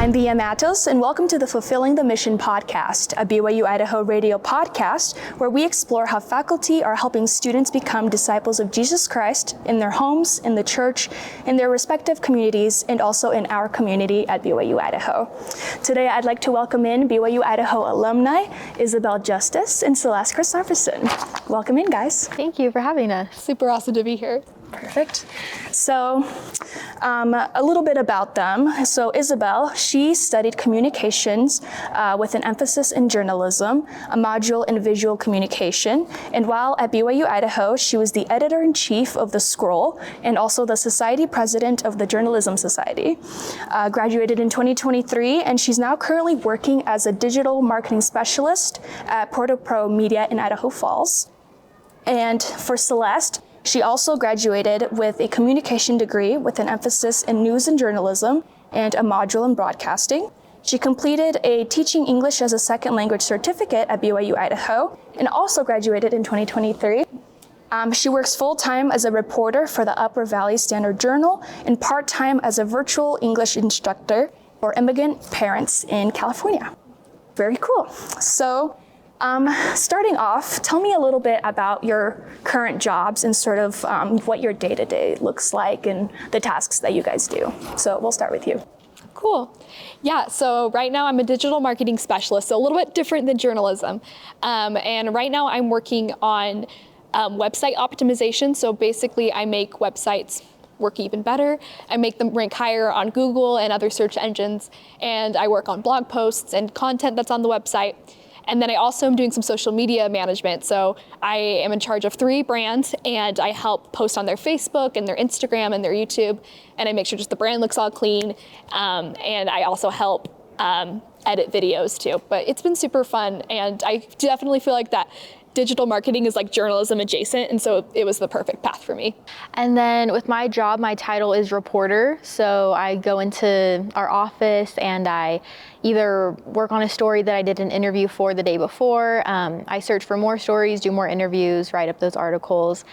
I'm Bea Mattos, and welcome to the Fulfilling the Mission podcast, a BYU-Idaho radio podcast where we explore how faculty are helping students become disciples of Jesus Christ in their homes, in the church, in their respective communities, and also in our community at BYU-Idaho. Today, I'd like to welcome in BYU-Idaho alumni, Isabelle Justice and Celeste Christopherson. Welcome in, guys. Thank you for having us. Super awesome to be here. Perfect. So a little bit about them. So Isabelle, she studied communications with an emphasis in journalism, a module in visual communication. And while at BYU-Idaho, she was the editor-in-chief of The Scroll and also the society president of the Journalism Society. Graduated in 2023, and she's now currently working as a digital marketing specialist at Porto Media in Idaho Falls. And for Celeste, she also graduated with a communication degree with an emphasis in news and journalism and a module in broadcasting. She completed a Teaching English as a Second Language certificate at BYU-Idaho and also graduated in 2023. She works full-time as a reporter for the Upper Valley Standard Journal and part-time as a virtual English instructor for immigrant parents in California. Very cool. So, starting off, tell me a little bit about your current jobs and sort of what your day-to-day looks like and the tasks that you guys do. So we'll start with you. Cool. Yeah, so right now I'm a digital marketing specialist, so a little bit different than journalism. And right now I'm working on website optimization. So basically I make websites work even better. I make them rank higher on Google and other search engines. And I work on blog posts and content that's on the website. And then I also am doing some social media management. So I am in charge of 3 brands and I help post on their Facebook and their Instagram and their YouTube. And I make sure just the brand looks all clean. And I also help edit videos too. But it's been super fun. And I definitely feel like that digital marketing is like journalism adjacent, and so it was the perfect path for me. And then with my job, my title is reporter. So I go into our office and I either work on a story that I did an interview for the day before. I search for more stories, do more interviews, write up those articles,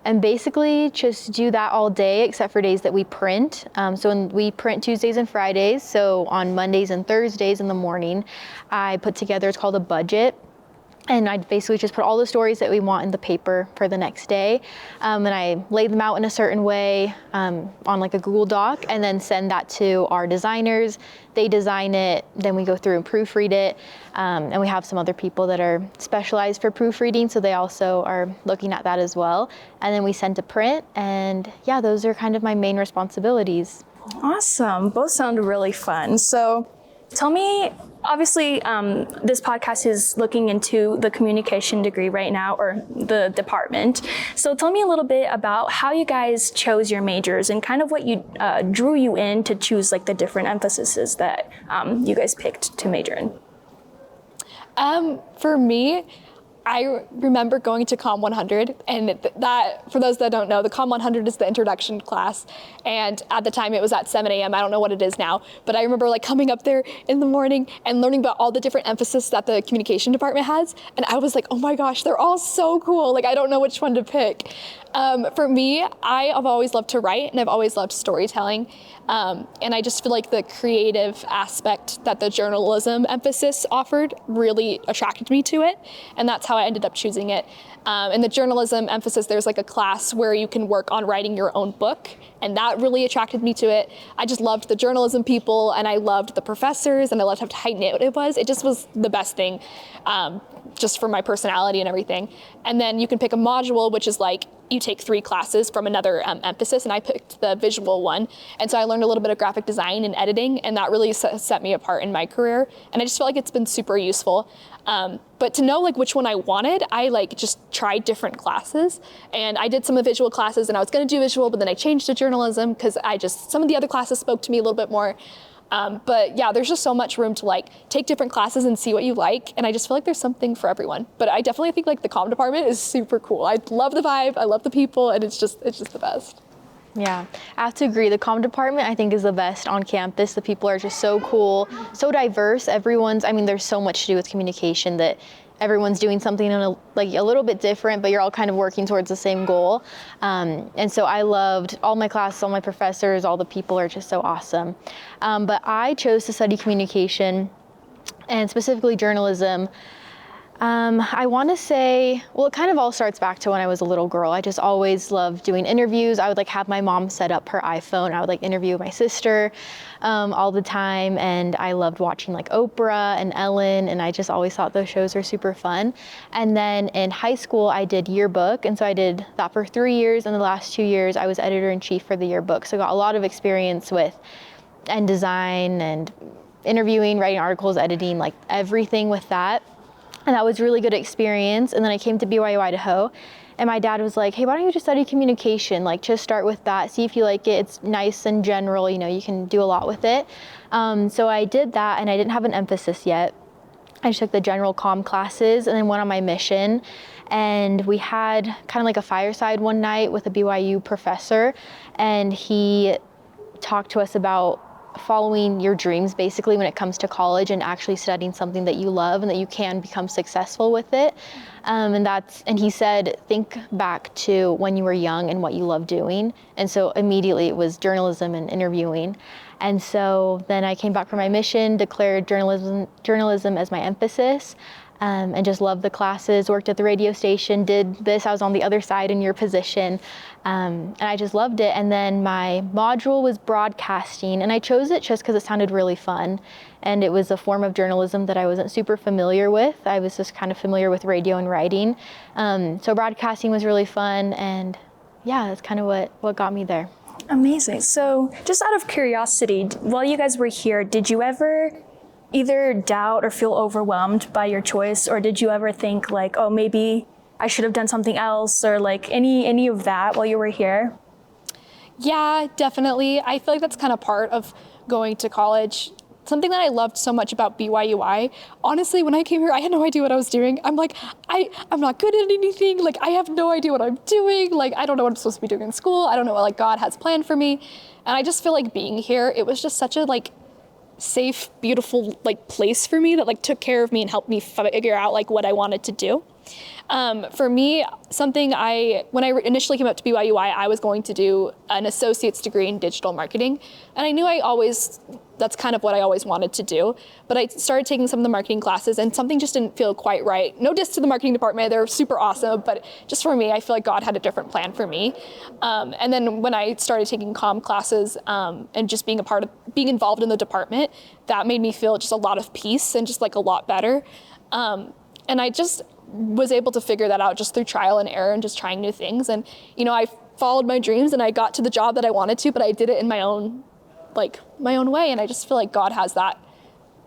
and basically just do that all day except for days that we print. So we print Tuesdays and Fridays. So on Mondays and Thursdays in the morning, I put together, it's called a budget. And I basically just put all the stories that we want in the paper for the next day. And I lay them out in a certain way on like a Google Doc and then send that to our designers. They design it, then we go through and proofread it. And we have some other people that are specialized for proofreading, so they also are looking at that as well. And then we send to print, and yeah, those are kind of my main responsibilities. Awesome. Both sound really fun. So tell me, obviously, this podcast is looking into the communication degree right now, or the department. So tell me a little bit about how you guys chose your majors and kind of what you drew you in to choose like the different emphases that you guys picked to major in. For me, I remember going to Com 100, and that, for those that don't know, the Com 100 is the introduction class, and at the time it was at 7 a.m. I don't know what it is now, but I remember like coming up there in the morning and learning about all the different emphasis that the communication department has, and I was like, oh my gosh, they're all so cool, like I don't know which one to pick. For me, I have always loved to write, and I've always loved storytelling. And I just feel like the creative aspect that the journalism emphasis offered really attracted me to it. And that's how I ended up choosing it. In the journalism emphasis, there's like a class where you can work on writing your own book. And that really attracted me to it. I just loved the journalism people, and I loved the professors, and I loved how tight knit it was. It just was the best thing, just for my personality and everything. And then you can pick a module, which is like, you take 3 classes from another emphasis, and I picked the visual one. And so I learned a little bit of graphic design and editing, and that really set me apart in my career. And I just feel like it's been super useful. But to know like which one I wanted, I like just tried different classes, and I did some of the visual classes, and I was gonna do visual, but then I changed to journalism because some of the other classes spoke to me a little bit more. But yeah, there's just so much room to like take different classes and see what you like. And I just feel like there's something for everyone. But I definitely think like the comm department is super cool. I love the vibe, I love the people, and it's just the best. Yeah, I have to agree. The comm department, I think, is the best on campus. The people are just so cool, so diverse. There's so much to do with communication that everyone's doing something like a little bit different, but you're all kind of working towards the same goal. And so I loved all my classes, all my professors, all the people are just so awesome. But I chose to study communication and specifically journalism. I want to say, well, it kind of all starts back to when I was a little girl. I just always loved doing interviews. I would like have my mom set up her iPhone. I would like interview my sister all the time. And I loved watching like Oprah and Ellen. And I just always thought those shows were super fun. And then in high school, I did yearbook. And so I did that for 3 years. And the last 2 years, I was editor-in-chief for the yearbook. So I got a lot of experience with and design and interviewing, writing articles, editing, like everything with that. And that was really good experience. And then I came to BYU-Idaho and my dad was like, hey, why don't you just study communication? Like just start with that, see if you like it. It's nice and general, you know, you can do a lot with it. So I did that and I didn't have an emphasis yet. I just took the general comm classes and then went on my mission. And we had kind of like a fireside one night with a BYU professor. And he talked to us about following your dreams basically when it comes to college and actually studying something that you love and that you can become successful with it. And he said, think back to when you were young and what you loved doing. And so immediately it was journalism and interviewing. And so then I came back from my mission, declared journalism as my emphasis. And just loved the classes, worked at the radio station, did this. I was on the other side in your position. And I just loved it. And then my module was broadcasting. And I chose it just because it sounded really fun. And it was a form of journalism that I wasn't super familiar with. I was just kind of familiar with radio and writing. So broadcasting was really fun. And yeah, that's kind of what got me there. Amazing. So just out of curiosity, while you guys were here, did you ever either doubt or feel overwhelmed by your choice, or did you ever think like, oh, maybe I should have done something else, or like any of that while you were here? Yeah, definitely. I feel like that's kind of part of going to college. Something that I loved so much about BYU-I, honestly, when I came here, I had no idea what I was doing. I'm like, I'm not good at anything. Like, I have no idea what I'm doing. Like, I don't know what I'm supposed to be doing in school. I don't know what like God has planned for me. And I just feel like being here, it was just such a like safe, beautiful like place for me that like took care of me and helped me figure out like what I wanted to do. For me, when I initially came up to BYU-I, I was going to do an associate's degree in digital marketing. And I knew that's kind of what I always wanted to do. But I started taking some of the marketing classes and something just didn't feel quite right. No diss to the marketing department, they're super awesome. But just for me, I feel like God had a different plan for me. And then when I started taking comm classes and just being involved in the department, that made me feel just a lot of peace and just like a lot better. And I just was able to figure that out just through trial and error and just trying new things. And, you know, I followed my dreams and I got to the job that I wanted to, but I did it in my own way. And I just feel like God has that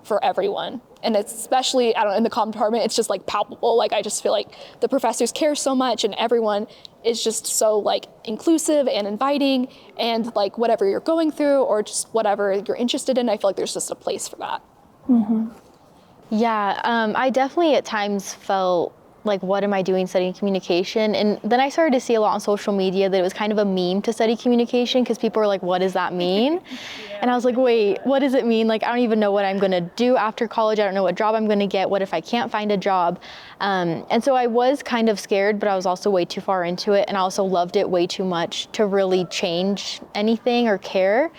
for everyone. And it's especially, in the comm department, it's just like palpable. Like, I just feel like the professors care so much and everyone is just so like inclusive and inviting, and like whatever you're going through or just whatever you're interested in, I feel like there's just a place for that. Mm-hmm. Yeah, I definitely at times felt like, what am I doing studying communication? And then I started to see a lot on social media that it was kind of a meme to study communication because people were like, what does that mean? Yeah. And I was like, wait, what does it mean? Like, I don't even know what I'm gonna do after college. I don't know what job I'm gonna get. What if I can't find a job? And so I was kind of scared, but I was also way too far into it. And I also loved it way too much to really change anything or care.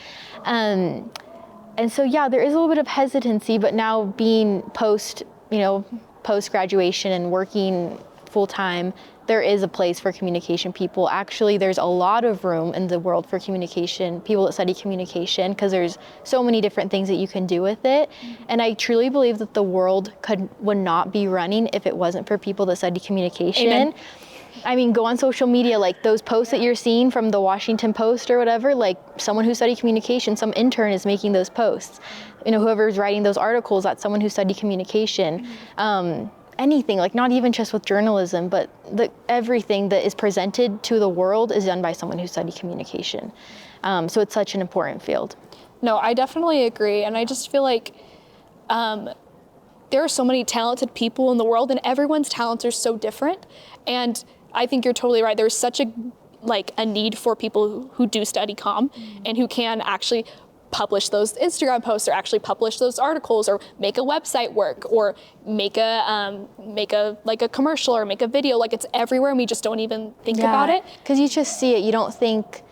And so, yeah, there is a little bit of hesitancy, but now being post-graduation and working full-time, there is a place for communication people. Actually, there's a lot of room in the world for communication, people that study communication, because there's so many different things that you can do with it. And I truly believe that the world would not be running if it wasn't for people that study communication. Amen. I mean, go on social media, like those posts that you're seeing from the Washington Post or whatever, like someone who studied communication, some intern is making those posts. You know, whoever's writing those articles, that's someone who studied communication. Anything, like not even just with journalism, but everything that is presented to the world is done by someone who studied communication. So it's such an important field. No, I definitely agree. And I just feel like there are so many talented people in the world and everyone's talents are so different. And I think you're totally right. There's such a need for people who do study comm and who can actually publish those Instagram posts or actually publish those articles or make a website work or make a like a commercial or make a video. Like, it's everywhere and we just don't even think about it. Because you just see it. You don't think,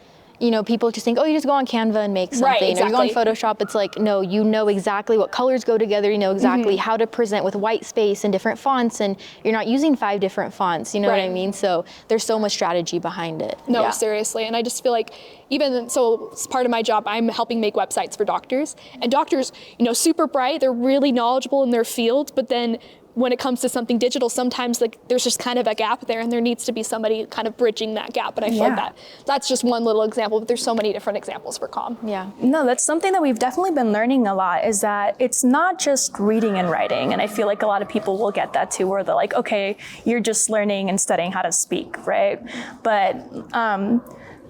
people just think, oh, you just go on Canva and make something. Right, exactly. Or you go on Photoshop. It's like, no, you know exactly what colors go together. You know exactly how to present with white space and different fonts. And you're not using 5 different fonts. You know what I mean? So there's so much strategy behind it. No, seriously. And I just feel like so as part of my job, I'm helping make websites for doctors. And doctors, super bright, they're really knowledgeable in their field, but then when it comes to something digital, sometimes like there's just kind of a gap there and there needs to be somebody kind of bridging that gap. And I feel like that's just one little example, but there's so many different examples for comm. Yeah. No, that's something that we've definitely been learning a lot, is that it's not just reading and writing. And I feel like a lot of people will get that too, where they're like, okay, you're just learning and studying how to speak, right? But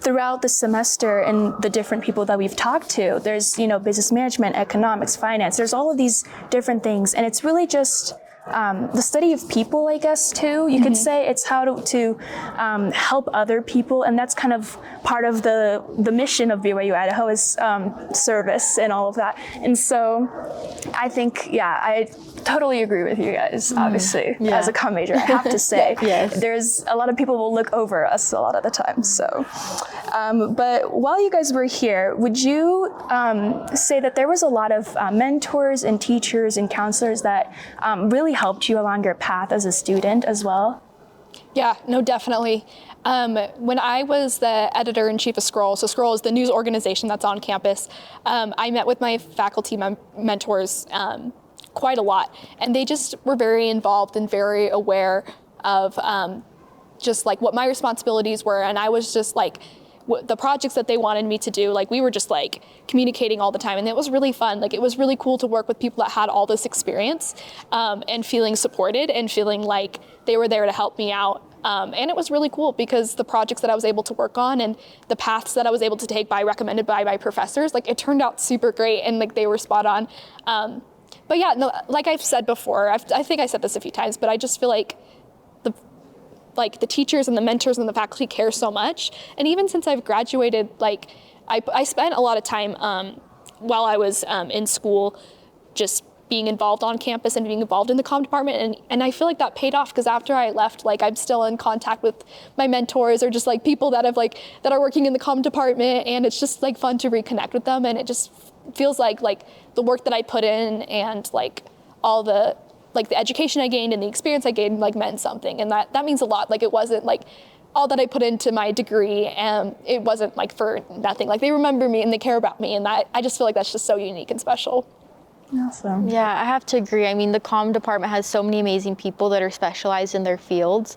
throughout the semester and the different people that we've talked to, there's, business management, economics, finance, there's all of these different things. And it's really just the study of people, I guess, too. You could say it's how to help other people, and that's kind of part of the mission of BYU-Idaho is service and all of that. And so I think, I totally agree with you guys, obviously. As a comm major, I have to say. There's a lot of people will look over us a lot of the time. So, but while you guys were here, would you say that there was a lot of mentors and teachers and counselors that really helped you along your path as a student as well? Yeah, no, definitely. When I was the editor-in-chief of Scroll, so Scroll is the news organization that's on campus, I met with my faculty mentors quite a lot, and they just were very involved and very aware of just like what my responsibilities were, and I was just like, the projects that they wanted me to do, like we were just like communicating all the time, and it was really fun. Like, it was really cool to work with people that had all this experience and feeling supported and feeling like they were there to help me out. And it was really cool because the projects that I was able to work on and the paths that I was able to take recommended by my professors, like it turned out super great and like they were spot on. But yeah, no, like I've said before, I think I said this a few times, but I just feel like the teachers and the mentors and the faculty care so much. And even since I've graduated, like I spent a lot of time while I was in school just being involved on campus and being involved in the comm department. And I feel like that paid off, because after I left, like I'm still in contact with my mentors or just like people that are working in the comm department, and it's just like fun to reconnect with them. And it just feels like the work that I put in and like all the education I gained and the experience I gained like meant something, and that means a lot. Like, it wasn't like all that I put into my degree, and it wasn't like for nothing. Like, they remember me and they care about me, and I just feel like that's just so unique and special. Awesome. Yeah, I have to agree. I mean, the comm department has so many amazing people that are specialized in their fields,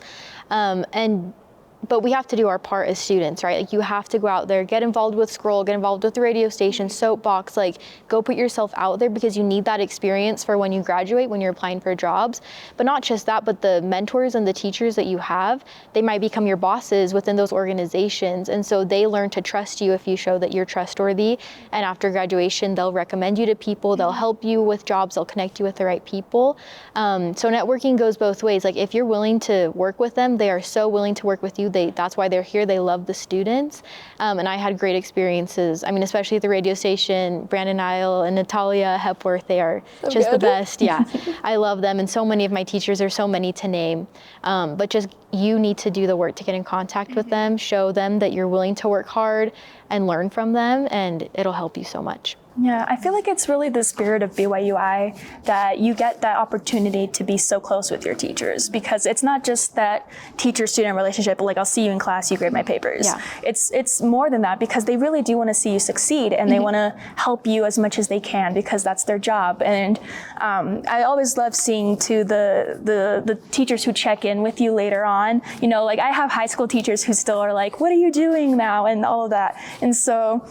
but we have to do our part as students, right? Like, you have to go out there, get involved with Scroll, get involved with the radio station, Soapbox, like go put yourself out there, because you need that experience for when you graduate, when you're applying for jobs. But not just that, but the mentors and the teachers that you have, they might become your bosses within those organizations. And so they learn to trust you if you show that you're trustworthy. And after graduation, they'll recommend you to people, they'll help you with jobs, they'll connect you with the right people. So networking goes both ways. Like, if you're willing to work with them, they are so willing to work with you. That's why they're here. They love the students. And I had great experiences. I mean, especially at the radio station, Brandon Isle and Natalia Hepworth, they are so just the best. Yeah, I love them. And so many of my teachers, there's so many to name. But just, you need to do the work to get in contact with them, show them that you're willing to work hard and learn from them, and it'll help you so much. Yeah, I feel like it's really the spirit of BYU-I that you get that opportunity to be so close with your teachers, because it's not just that teacher-student relationship, like I'll see you in class, you grade my papers. Yeah. It's more than that, because they really do want to see you succeed, and they want to help you as much as they can, because that's their job. And I always love seeing too the teachers who check in with you later on. Like I have high school teachers who still are like, what are you doing now? And all of that. And so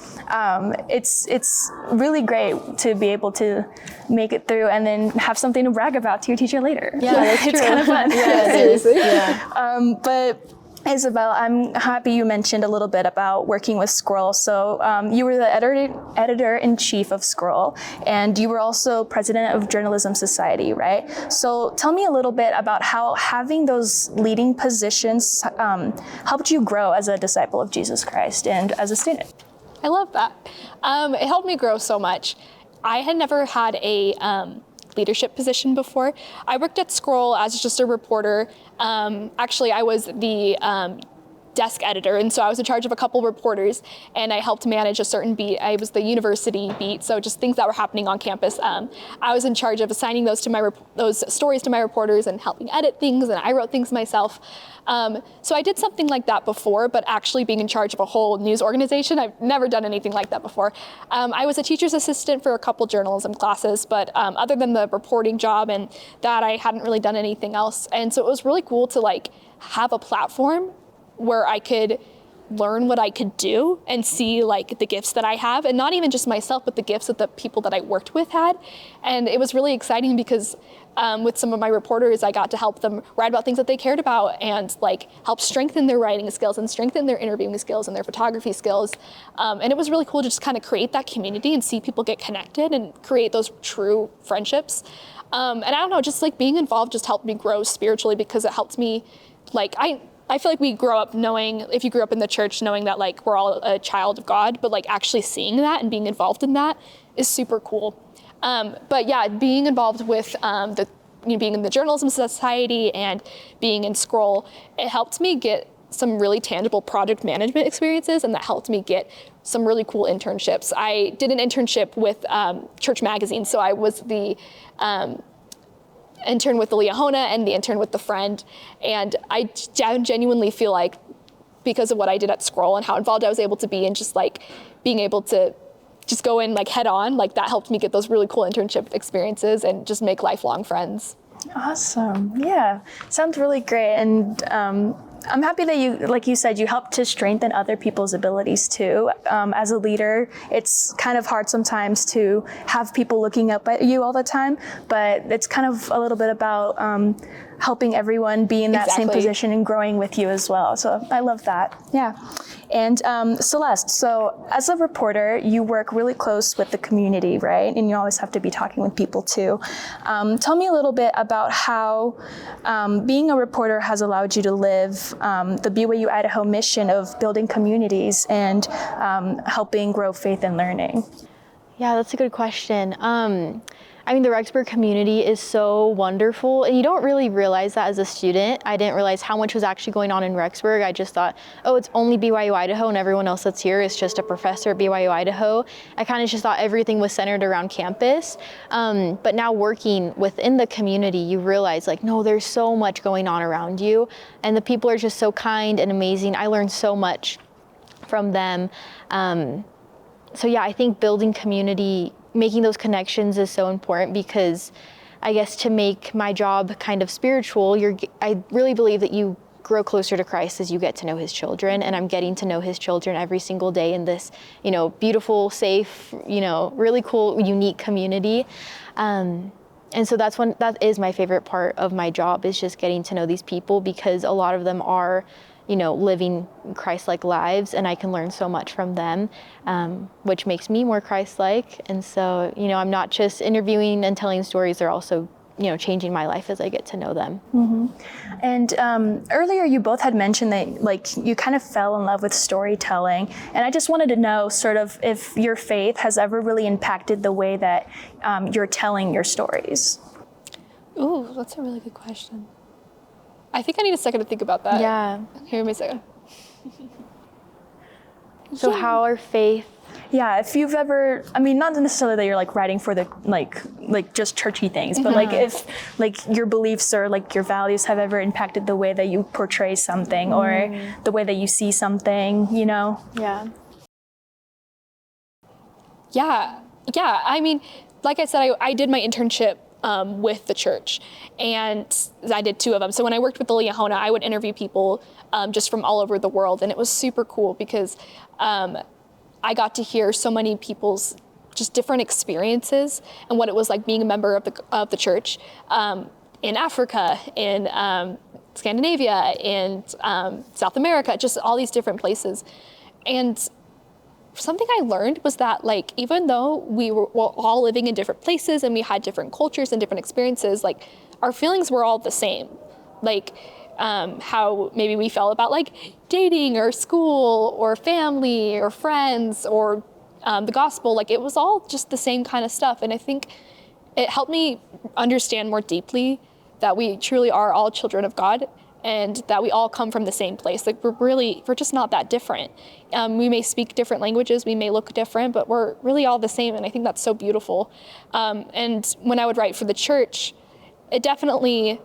it's really great to be able to make it through and then have something to brag about to your teacher later. Yeah, that's true. It's kind of fun. Yeah, it is. Yeah. But Isabelle, I'm happy you mentioned a little bit about working with Scroll. So you were the editor-in-chief of Scroll, and you were also president of Journalism Society, right? So tell me a little bit about how having those leading positions helped you grow as a disciple of Jesus Christ and as a student. I love that. It helped me grow so much. I had never had a leadership position before. I worked at Scroll as just a reporter. Actually, I was the desk editor, and so I was in charge of a couple reporters, and I helped manage a certain beat. I was the university beat, so just things that were happening on campus. I was in charge of assigning those to those stories to my reporters and helping edit things, and I wrote things myself. So I did something like that before, but actually being in charge of a whole news organization, I've never done anything like that before. I was a teacher's assistant for a couple journalism classes, but other than the reporting job and that, I hadn't really done anything else. And so it was really cool to like have a platform where I could learn what I could do and see like the gifts that I have, and not even just myself, but the gifts that the people that I worked with had. And it was really exciting because with some of my reporters, I got to help them write about things that they cared about and like help strengthen their writing skills and strengthen their interviewing skills and their photography skills. And it was really cool to just kind of create that community and see people get connected and create those true friendships. And I don't know, just like being involved just helped me grow spiritually, because it helped me, like, I feel like we grow up knowing, if you grew up in the church, knowing that like we're all a child of God, but like actually seeing that and being involved in that is super cool. But yeah, being involved with being in the Journalism Society and being in Scroll, it helped me get some really tangible project management experiences, and that helped me get some really cool internships. I did an internship with Church Magazine, so I was the intern with the Leahona and the intern with the Friend, and I genuinely feel like because of what I did at Scroll and how involved I was able to be, and just like being able to just go in like head on, like that helped me get those really cool internship experiences and just make lifelong friends. Awesome. Yeah, sounds really great. And I'm happy that you, like you said, you helped to strengthen other people's abilities too. As a leader, it's kind of hard sometimes to have people looking up at you all the time, but it's kind of a little bit about helping everyone be in that same position and growing with you as well. So I love that. Yeah. And Celeste, so as a reporter, you work really close with the community, right? And you always have to be talking with people too. Tell me a little bit about how being a reporter has allowed you to live the BYU-Idaho mission of building communities and helping grow faith and learning. Yeah, that's a good question. I mean, the Rexburg community is so wonderful, and you don't really realize that as a student. I didn't realize how much was actually going on in Rexburg. I just thought, oh, it's only BYU-Idaho, and everyone else that's here is just a professor at BYU-Idaho. I kind of just thought everything was centered around campus. But now working within the community, you realize, like, no, there's so much going on around you, and the people are just so kind and amazing. I learned so much from them. So yeah, I think building community, making those connections is so important, because I guess to make my job kind of spiritual, I really believe that you grow closer to Christ as you get to know his children, and I'm getting to know his children every single day in this, beautiful, safe, really cool, unique community. And so that is my favorite part of my job, is just getting to know these people, because a lot of them are living Christ-like lives, and I can learn so much from them, which makes me more Christ-like. And so, I'm not just interviewing and telling stories, they're also, changing my life as I get to know them. Mm-hmm. And earlier you both had mentioned that like you kind of fell in love with storytelling, and I just wanted to know sort of if your faith has ever really impacted the way that you're telling your stories. Ooh, that's a really good question. I think I need a second to think about that. Yeah. Give me a second. So how our faith... Yeah, if you've ever, not necessarily that you're like writing for the like just churchy things, but like if like your beliefs or like your values have ever impacted the way that you portray something or the way that you see something, Yeah. Yeah. I mean, like I said, I did my internship with the church, and I did 2 of them. So when I worked with the Leahona, I would interview people just from all over the world, and it was super cool because I got to hear so many people's just different experiences and what it was like being a member of the church in Africa, in Scandinavia, in South America, just all these different places. And something I learned was that, like, even though we were all living in different places and we had different cultures and different experiences, like, our feelings were all the same. Like, how maybe we felt about, like, dating or school or family or friends or the gospel, like it was all just the same kind of stuff. And I think it helped me understand more deeply that we truly are all children of God and that we all come from the same place. Like we're just not that different. We may speak different languages, we may look different, but we're really all the same. And I think that's so beautiful. And when I would write for the church, it definitely,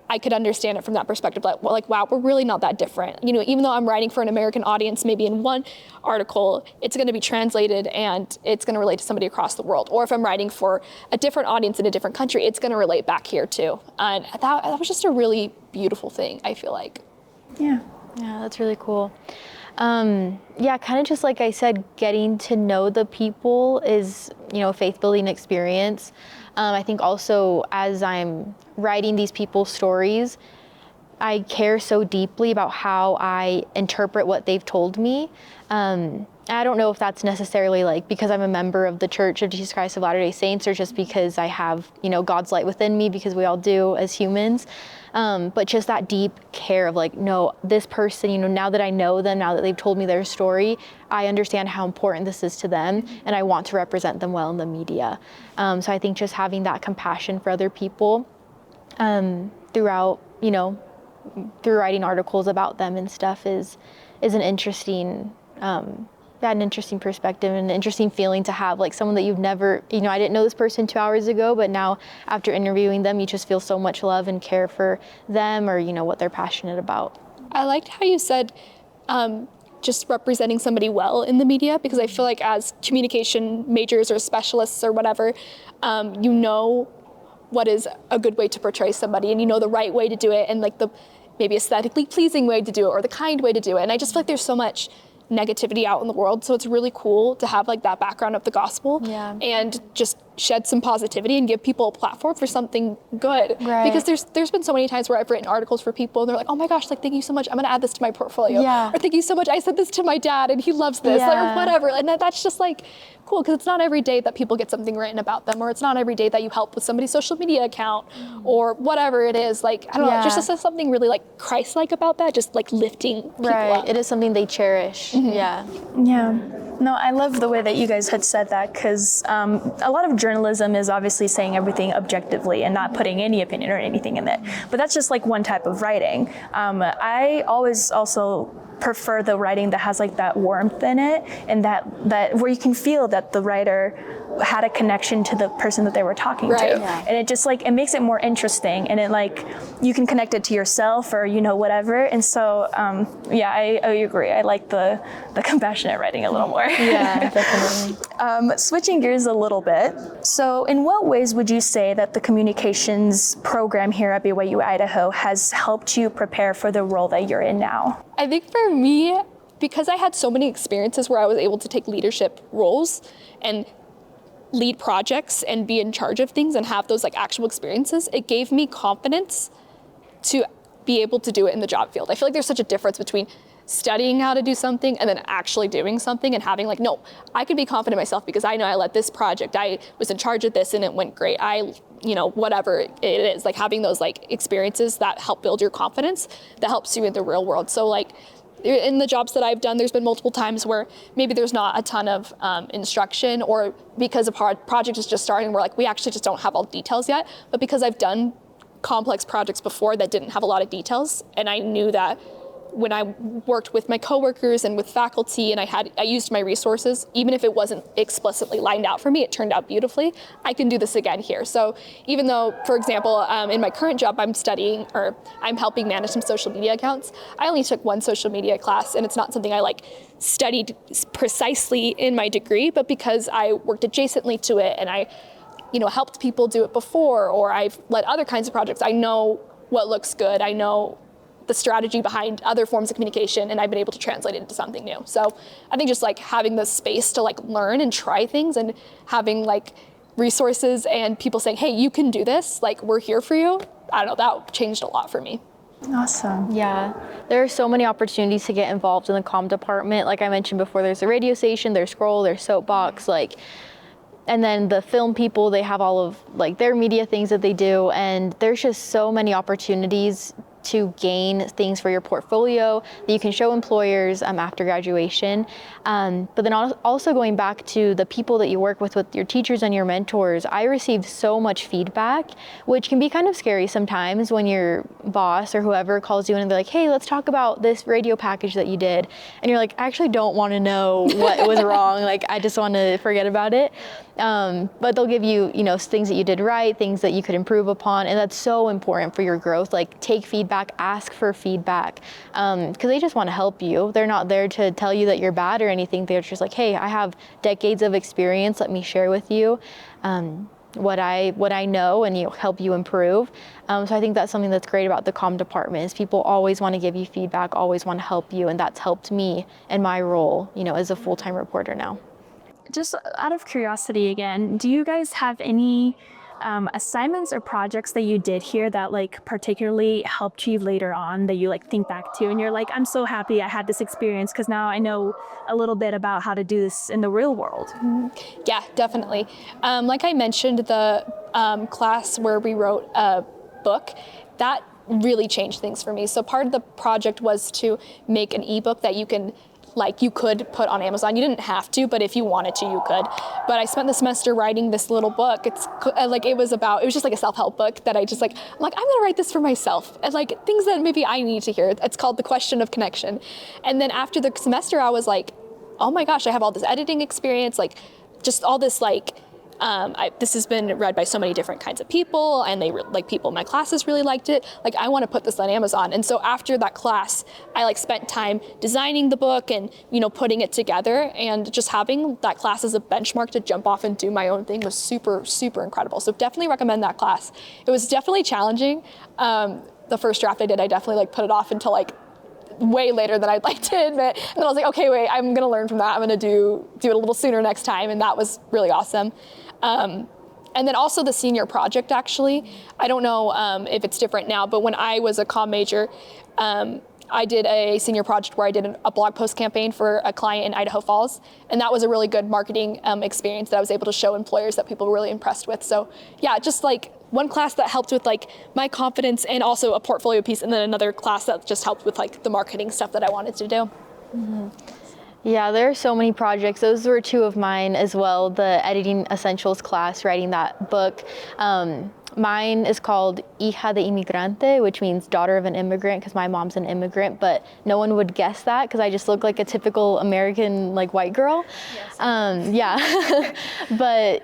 I could understand it from that perspective, like, wow, we're really not that different. You know, even though I'm writing for an American audience, maybe in one article, it's going to be translated and it's going to relate to somebody across the world. Or if I'm writing for a different audience in a different country, it's going to relate back here too. And that was just a really beautiful thing, I feel like. Yeah. Yeah, that's really cool. Yeah, kind of just like I said, getting to know the people is, you know, a faith-building experience. I think also as I'm writing these people's stories, I care so deeply about how I interpret what they've told me. I don't know if that's necessarily like because I'm a member of the Church of Jesus Christ of Latter-day Saints or just because I have, you know, God's light within me, because we all do as humans. But just that deep care of like, no, this person, you know, now that I know them, now that they've told me their story, I understand how important this is to them and I want to represent them well in the media. So I think just having that compassion for other people throughout, you know, through writing articles about them and stuff is an interesting, an interesting perspective and an interesting feeling to have, like someone that you've never, you know, I didn't know this person 2 hours ago, but now after interviewing them, you just feel so much love and care for them or, you know, what they're passionate about. I liked how you said just representing somebody well in the media, because I feel like as communication majors or specialists or whatever, you know what is a good way to portray somebody and you know the right way to do it and like the maybe aesthetically pleasing way to do it or the kind way to do it. And I just feel like there's so much negativity out in the world, so it's really cool to have like that background of the gospel and just shed some positivity and give people a platform for something good. Right. Because there's been so many times where I've written articles for people and they're like, oh my gosh, like thank you so much, I'm gonna add this to my portfolio. Yeah. Or thank you so much, I sent this to my dad and he loves this, like, or whatever. And that's just like cool, because it's not every day that people get something written about them, or it's not every day that you help with somebody's social media account or whatever it is. Like, I don't know, just something really like Christ-like about that, just like lifting people up. It is something they cherish. Yeah. No, I love the way that you guys had said that, because a lot of journalism is obviously saying everything objectively and not putting any opinion or anything in it. But that's just like one type of writing. I always also prefer the writing that has like that warmth in it, and that where you can feel that the writer had a connection to the person that they were talking to. And it just like, it makes it more interesting, and it like, you can connect it to yourself or, you know, whatever. And so, I agree. I like the compassionate writing a little more. Yeah, definitely. Switching gears a little bit. So in what ways would you say that the communications program here at BYU-Idaho has helped you prepare for the role that you're in now? I think for me, because I had so many experiences where I was able to take leadership roles and lead projects and be in charge of things and have those like actual experiences, it gave me confidence to be able to do it in the job field. I feel like there's such a difference between studying how to do something and then actually doing something and having like, no, I can be confident in myself because I know I led this project, I was in charge of this and it went great. You know, whatever it is, like having those like experiences that help build your confidence, that helps you in the real world. So like in the jobs that I've done, there's been multiple times where maybe there's not a ton of instruction, or because a project is just starting, we're like, we actually just don't have all the details yet. But because I've done complex projects before that didn't have a lot of details, and I knew that when I worked with my coworkers and with faculty and I used my resources, even if it wasn't explicitly lined out for me, it turned out beautifully, I can do this again here. So even though, for example, in my current job, I'm helping manage some social media accounts, I only took one social media class, and it's not something I like studied precisely in my degree, but because I worked adjacently to it and I, you know, helped people do it before, or I've led other kinds of projects, I know what looks good, I know the strategy behind other forms of communication, and I've been able to translate it into something new. So I think just like having the space to like learn and try things, and having like resources and people saying, hey, you can do this, like we're here for you, I don't know, that changed a lot for me. Awesome. Yeah, there are so many opportunities to get involved in the comm department. Like I mentioned before, there's a radio station, there's Scroll, there's Soapbox, and then the film people, they have all of like their media things that they do, and there's just so many opportunities to gain things for your portfolio that you can show employers after graduation. But then also going back to the people that you work with your teachers and your mentors, I received so much feedback, which can be kind of scary sometimes when your boss or whoever calls you in and they're like, hey, let's talk about this radio package that you did. And you're like, I actually don't want to know what was wrong. Like, I just want to forget about it. But they'll give you, things that you did right, things that you could improve upon. And that's so important for your growth. Like, take feedback, ask for feedback, because they just want to help you. They're not there to tell you that you're bad or anything. They're just like, hey, I have decades of experience. Let me share with you what I know and help you improve. So I think that's something that's great about the comm department is people always want to give you feedback, always want to help you. And that's helped me in my role, as a full-time reporter now. Just out of curiosity again, do you guys have any assignments or projects that you did here that particularly helped you later on that you think back to and you're like, I'm so happy I had this experience because now I know a little bit about how to do this in the real world? Yeah, definitely. Like I mentioned, the class where we wrote a book, that really changed things for me. So part of the project was to make an ebook that you could put on Amazon. You didn't have to, but if you wanted to, you could. But I spent the semester writing this little book. It was just like a self-help book that I'm gonna write this for myself. And things that maybe I need to hear. It's called The Question of Connection. And then after the semester, I was like, oh my gosh, I have all this editing experience, just all this this has been read by so many different kinds of people, and people in my classes really liked it. I want to put this on Amazon. And so after that class, I spent time designing the book and, putting it together, and just having that class as a benchmark to jump off and do my own thing was super, super incredible. So definitely recommend that class. It was definitely challenging. The first draft I did, I definitely put it off until way later than I'd like to admit. And then I was like, okay, wait, I'm gonna learn from that. I'm gonna do it a little sooner next time. And that was really awesome. And then also the senior project, actually. I don't know if it's different now, but when I was a comm major, I did a senior project where I did a blog post campaign for a client in Idaho Falls. And that was a really good marketing experience that I was able to show employers that people were really impressed with. So yeah, just one class that helped with my confidence and also a portfolio piece, and then another class that just helped with the marketing stuff that I wanted to do. Mm-hmm. Yeah, there are so many projects. Those were two of mine as well, the editing essentials class, writing that book. Mine is called Hija de Inmigrante, which means daughter of an immigrant, because my mom's an immigrant, but no one would guess that because I just look like a typical American white girl. Yes. Yeah. But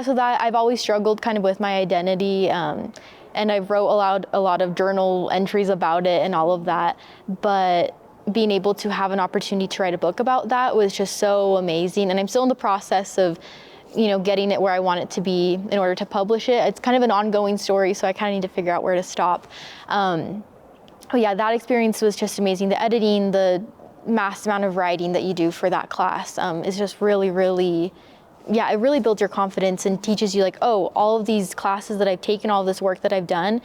so that I've always struggled kind of with my identity, and I wrote a lot of journal entries about it and all of that. But being able to have an opportunity to write a book about that was just so amazing. And I'm still in the process of, getting it where I want it to be in order to publish it. It's kind of an ongoing story, so I kind of need to figure out where to stop. But yeah, that experience was just amazing. The editing, the mass amount of writing that you do for that class is just really, really, it really builds your confidence and teaches you all of these classes that I've taken, all this work that I've done,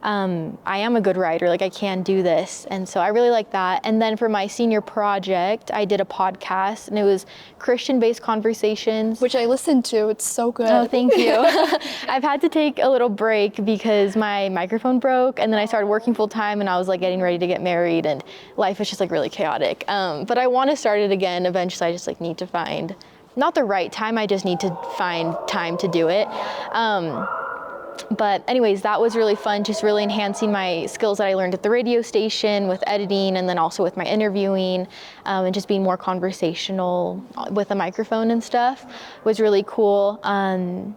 I am a good writer, I can do this. And so I really like that. And then for my senior project, I did a podcast, and it was Christian-based conversations. Which I listened to. It's so good. Oh, thank you. I've had to take a little break because my microphone broke, and then I started working full time, and I was getting ready to get married, and life was just really chaotic. But I want to start it again eventually. I just need to find, not the right time, I just need to find time to do it. But anyways, that was really fun, just really enhancing my skills that I learned at the radio station with editing, and then also with my interviewing, and just being more conversational with a microphone and stuff was really cool. And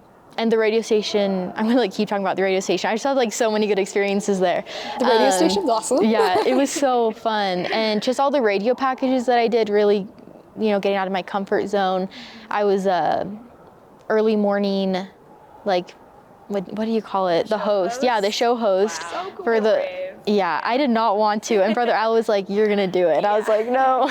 the radio station, I'm gonna keep talking about the radio station. I just had so many good experiences there. The radio station's awesome. Yeah, it was so fun. And just all the radio packages that I did, really, getting out of my comfort zone. I was early morning, what do you call it? The host. Yeah, the show host. Wow. So cool. For the, yeah, I did not want to. And Brother Al was like, you're going to do it. Yeah. I was like, no.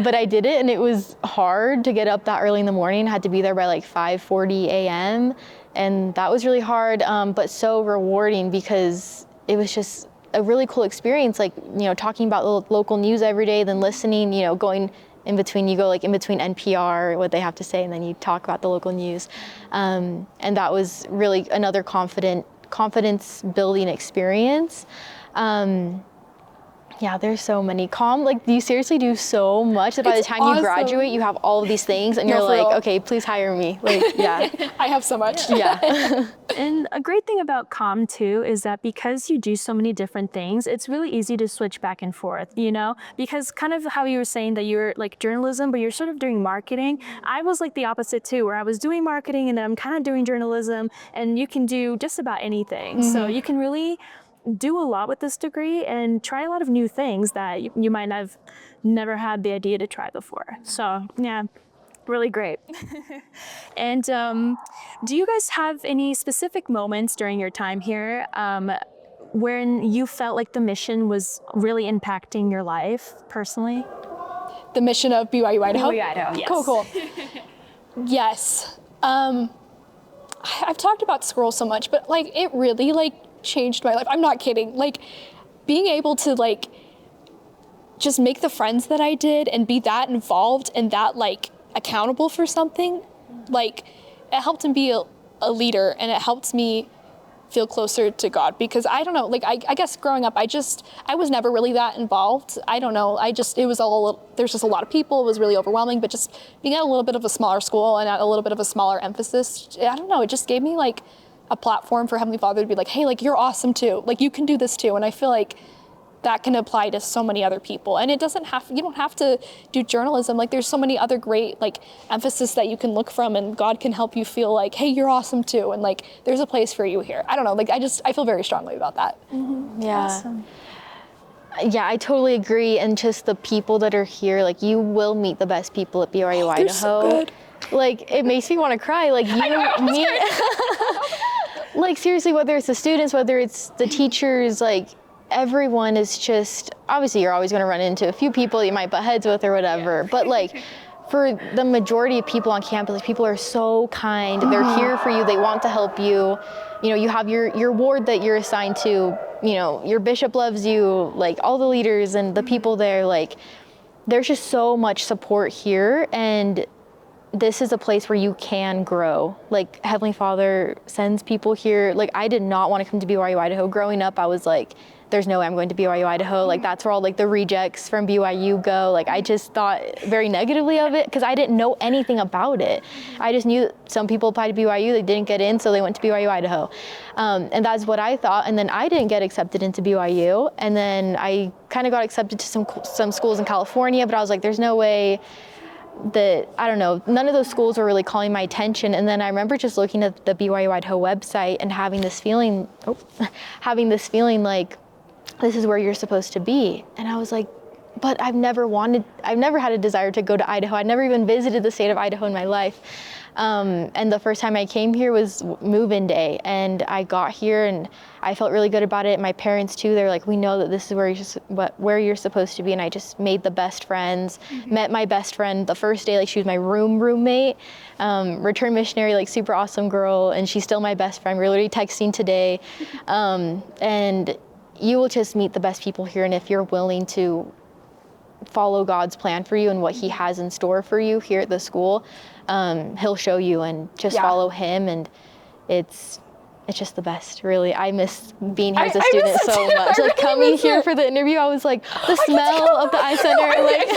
But I did it, and it was hard to get up that early in the morning. I had to be there by 5:40 a.m. And that was really hard, but so rewarding because it was just a really cool experience. Talking about the local news every day, then listening, going in between, you go in between NPR, what they have to say, and then you talk about the local news. And that was really another confidence building experience. Yeah, there's so many. Like you seriously do so much that by the time you graduate, you have all of these things and you're like, okay, please hire me. Like, yeah. I have so much. Yeah. And a great thing about comm too is that because you do so many different things, it's really easy to switch back and forth, you know? Because kind of how you were saying that you're like journalism, but you're sort of doing marketing. I was like the opposite too, where I was doing marketing and then I'm kind of doing journalism, and you can do just about anything. So you can really do a lot with this degree and try a lot of new things that you might have never had the idea to try before. So yeah, really great. And do you guys have any specific moments during your time here when you felt like the mission was really impacting your life personally? The mission of BYU-Idaho? BYU-Idaho, yes. Cool. Yes. I've talked about Scroll so much, but like it really like changed my life. I'm not kidding. Like being able to like just make the friends that I did and be that involved and that like accountable for something, like it helped me be a leader, and it helped me feel closer to God, because I don't know, like I guess growing up, I was never really that involved. I don't know, it was there's just a lot of people, it was really overwhelming, but just being at a little bit of a smaller school and at a little bit of a smaller emphasis, I don't know, it just gave me like a platform for Heavenly Father to be like, hey, like you're awesome too, like you can do this too. And I feel like that can apply to so many other people. And you don't have to do journalism. Like there's so many other great like emphasis that you can look from, and God can help you feel like, hey, you're awesome too. And like, there's a place for you here. I don't know, like I feel very strongly about that. Mm-hmm. Yeah. Awesome. Yeah, I totally agree. And just the people that are here, like you will meet the best people at BYU-Idaho. They're so good. Like it makes me want to cry. Like like seriously, whether it's the students, whether it's the teachers, like everyone is just, obviously you're always going to run into a few people you might butt heads with or whatever, but like for the majority of people on campus, like, people are so kind. They're here for you. They want to help you. You know, you have your ward that you're assigned to, you know, your bishop loves you, like all the leaders and the people there, like there's just so much support here. And this is a place where you can grow. Like Heavenly Father sends people here. Like I did not want to come to BYU-Idaho. Growing up, I was like, there's no way I'm going to BYU-Idaho. Like that's where all like the rejects from BYU go. Like I just thought very negatively of it because I didn't know anything about it. I just knew that some people applied to BYU, they didn't get in, so they went to BYU-Idaho. And that's what I thought. And then I didn't get accepted into BYU. And then I kind of got accepted to some schools in California, but I was like, there's no way that, I don't know, none of those schools were really calling my attention. And then I remember just looking at the BYU-Idaho website and having this feeling like, this is where you're supposed to be. And I was like, but I've never had a desire to go to Idaho. I'd never even visited the state of Idaho in my life. And the first time I came here was move-in day, and I got here and I felt really good about it. My parents too, they're like, we know that this is where you're supposed to be. And I just made the best friends, met my best friend the first day, like she was my roommate, return missionary, like super awesome girl. And she's still my best friend. We're literally texting today. And you will just meet the best people here. And if you're willing to follow God's plan for you and what he has in store for you here at the school, he'll show you, and just follow him. And it's just the best, really. I miss being here as a student so much. Like coming here for the interview, I was like, the smell of the eye center, like,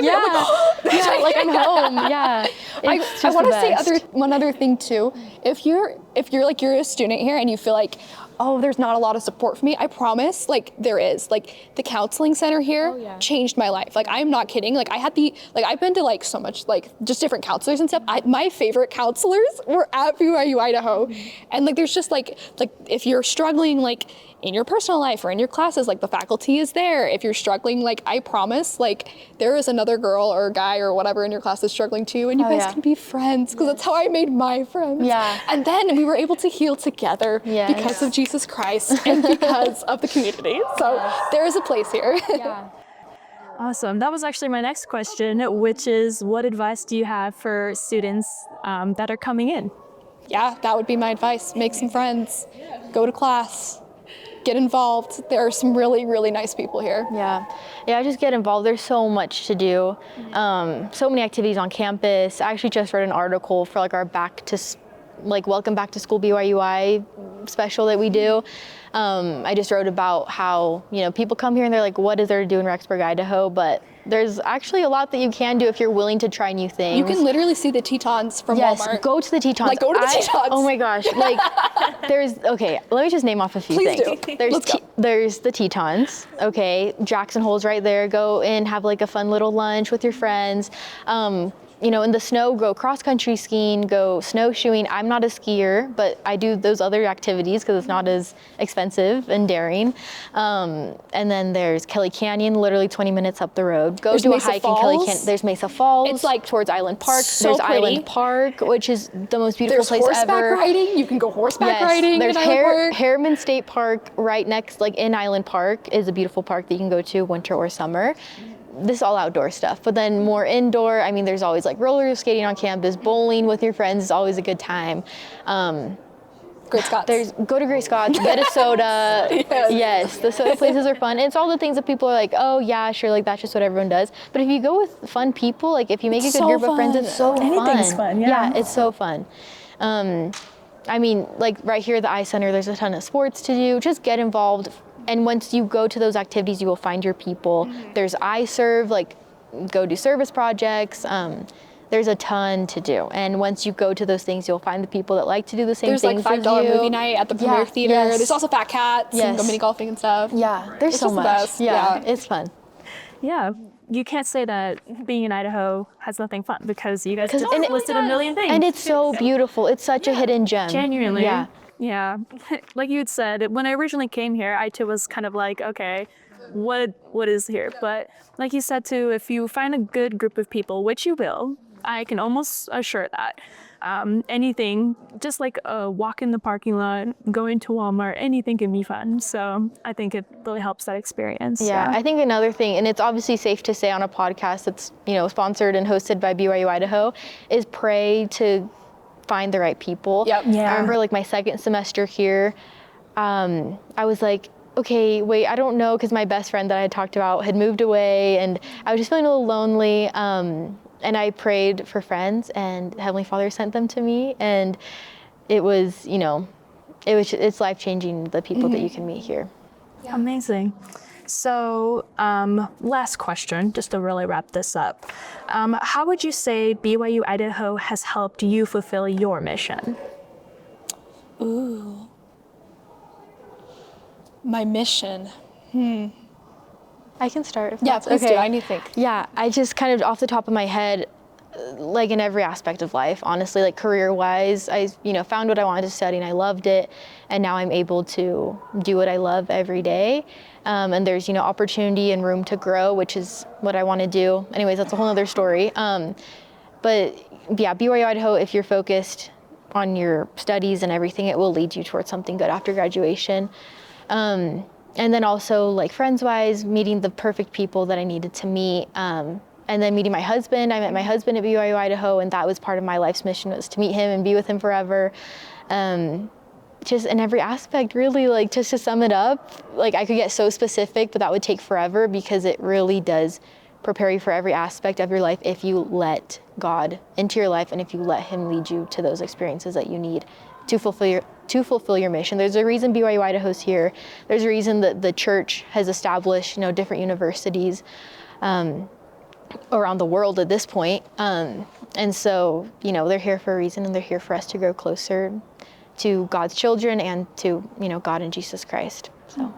yeah, like I'm home. Yeah, I want to say one other thing too. If you're a student here and you feel like, oh, there's not a lot of support for me, I promise, like there is. Like the counseling center here changed my life. Like I'm not kidding. Like I've been to like so much, like just different counselors and stuff. My favorite counselors were at BYU-Idaho. And like there's just like if you're struggling like in your personal life or in your classes, like the faculty is there. If you're struggling, like I promise, like there is another girl or guy or whatever in your class that's struggling too, and you guys can be friends, because that's how I made my friends. Yeah. And then we were able to heal together because of Jesus Christ and because of the community. So there is a place here. Yeah. Awesome. That was actually my next question, which is, what advice do you have for students that are coming in? Yeah, that would be my advice. Make some friends, go to class, get involved. There are some really, really nice people here. Yeah, just get involved. There's so much to do. So many activities on campus. I actually just read an article for like our back like welcome back to school BYUI special that we do. I just wrote about how, people come here and they're like, what is there to do in Rexburg, Idaho? But there's actually a lot that you can do if you're willing to try new things. You can literally see the Tetons from Yes, Walmart. go to the Tetons. Like, go to the Tetons. Oh my gosh, like okay, let me just name off a few Please things. do. There's Let's go. there's the Tetons, okay? Jackson Hole's right there. Go in, have like a fun little lunch with your friends. In the snow, go cross-country skiing, go snowshoeing. I'm not a skier, but I do those other activities because it's not as expensive and daring. And then there's Kelly Canyon, literally 20 minutes up the road. Go There's do Mesa a hike in Kelly Falls. Canyon. There's Mesa Falls. It's like towards Island Park. so There's pretty. Island Park, which is the most beautiful There's place horseback ever. riding. You can go horseback Yes, riding there's in Island Park. Harriman State Park right next, like in Island Park, is a beautiful park that you can go to winter or summer. This is all outdoor stuff, but then more indoor, there's always like roller skating on campus, bowling with your friends is always a good time. Great Scots. Go to Great Scots, get a soda. Yes. Yes, the soda places are fun. It's all the things that people are like, oh yeah, sure, like that's just what everyone does. But if you go with fun people, like if you make It's a good so group of friends, fun. it's so Anything's fun, yeah. Yeah, it's so fun. Like right here at the iCenter, there's a ton of sports to do. Just get involved. And once you go to those activities, you will find your people. There's iServe, like go do service projects. There's a ton to do. And once you go to those things, you'll find the people that like to do the same There's like things as $5 you. movie night at the Premier Theater. Yes. There's also Fat Cats and go Yes. mini golfing and stuff. Yeah, there's It's so just the much. best. Yeah, Yeah. it's fun. Yeah, you can't say that being in Idaho has nothing fun because you guys 'Cause- just and it- listed a million things. And it's so beautiful. It's such a hidden gem. Genuinely. Yeah. Yeah. Like you had said, when I originally came here, I too was kind of like, okay, what is here? But like you said too, if you find a good group of people, which you will, I can almost assure that. Anything, just like a walk in the parking lot, going to Walmart, anything can be fun. So I think it really helps that experience. Yeah, I think another thing, and it's obviously safe to say on a podcast that's, sponsored and hosted by BYU-Idaho, is pray to find the right people. Yep. Yeah. I remember like my second semester here, I was like, okay, wait, I don't know, because my best friend that I had talked about had moved away, and I was just feeling a little lonely. And I prayed for friends, and Heavenly Father sent them to me, and it was, it's life-changing, the people that you can meet here. Amazing. So, last question, just to really wrap this up. How would you say BYU-Idaho has helped you fulfill your mission? Ooh. My mission. I can start. If Yeah, that's please okay. do. I need to think. Yeah, I just kind of off the top of my head, like in every aspect of life, honestly, like career-wise, I, found what I wanted to study and I loved it. And now I'm able to do what I love every day. And there's, opportunity and room to grow, which is what I want to do. Anyways, that's a whole other story. But yeah, BYU-Idaho, if you're focused on your studies and everything, it will lead you towards something good after graduation. And then also like friends-wise, meeting the perfect people that I needed to meet. And then meeting my husband. I met my husband at BYU-Idaho, and that was part of my life's mission, was to meet him and be with him forever. Just in every aspect, really, like just to sum it up, like I could get so specific, but that would take forever because it really does prepare you for every aspect of your life if you let God into your life and if you let him lead you to those experiences that you need to fulfill your mission. There's a reason BYU-Idaho's here. There's a reason that the church has established, different universities around the world at this point. And so, they're here for a reason, and they're here for us to grow closer to God's children and to, God and Jesus Christ. So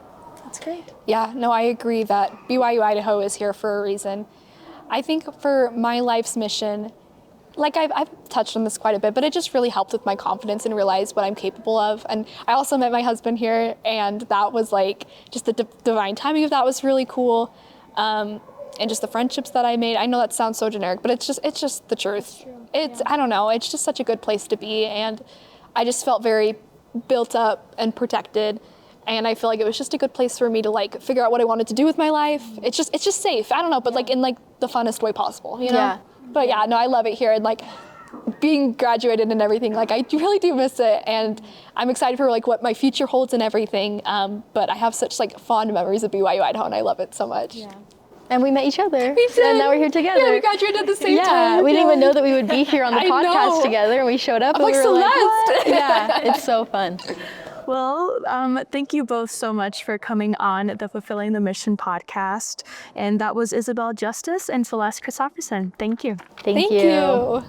That's great. Yeah, no, I agree that BYU-Idaho is here for a reason. I think for my life's mission, like I've touched on this quite a bit, but it just really helped with my confidence and realize what I'm capable of. And I also met my husband here, and that was like just the divine timing of that was really cool. And just the friendships that I made. I know that sounds so generic, but it's just the truth. I don't know, it's just such a good place to be, and I just felt very built up and protected. And I feel like it was just a good place for me to like figure out what I wanted to do with my life. It's just safe. I don't know, but like in like the funnest way possible, Yeah. But yeah, no, I love it here, and like being graduated and everything, like I really do miss it, and I'm excited for like what my future holds and everything. But I have such like fond memories of BYU-Idaho, and I love it so much. Yeah. And we met each other. We did. And now we're here together. Yeah, we graduated at the same Yeah, time. we didn't even know that we would be here on the I podcast know. together, and we showed up I'm and like, we were like, Celeste. what? Yeah, it's so fun. Well, thank you both so much for coming on the Fulfilling the Mission podcast. And that was Isabelle Justice and Celeste Christopherson. Thank you. Thank Thank you.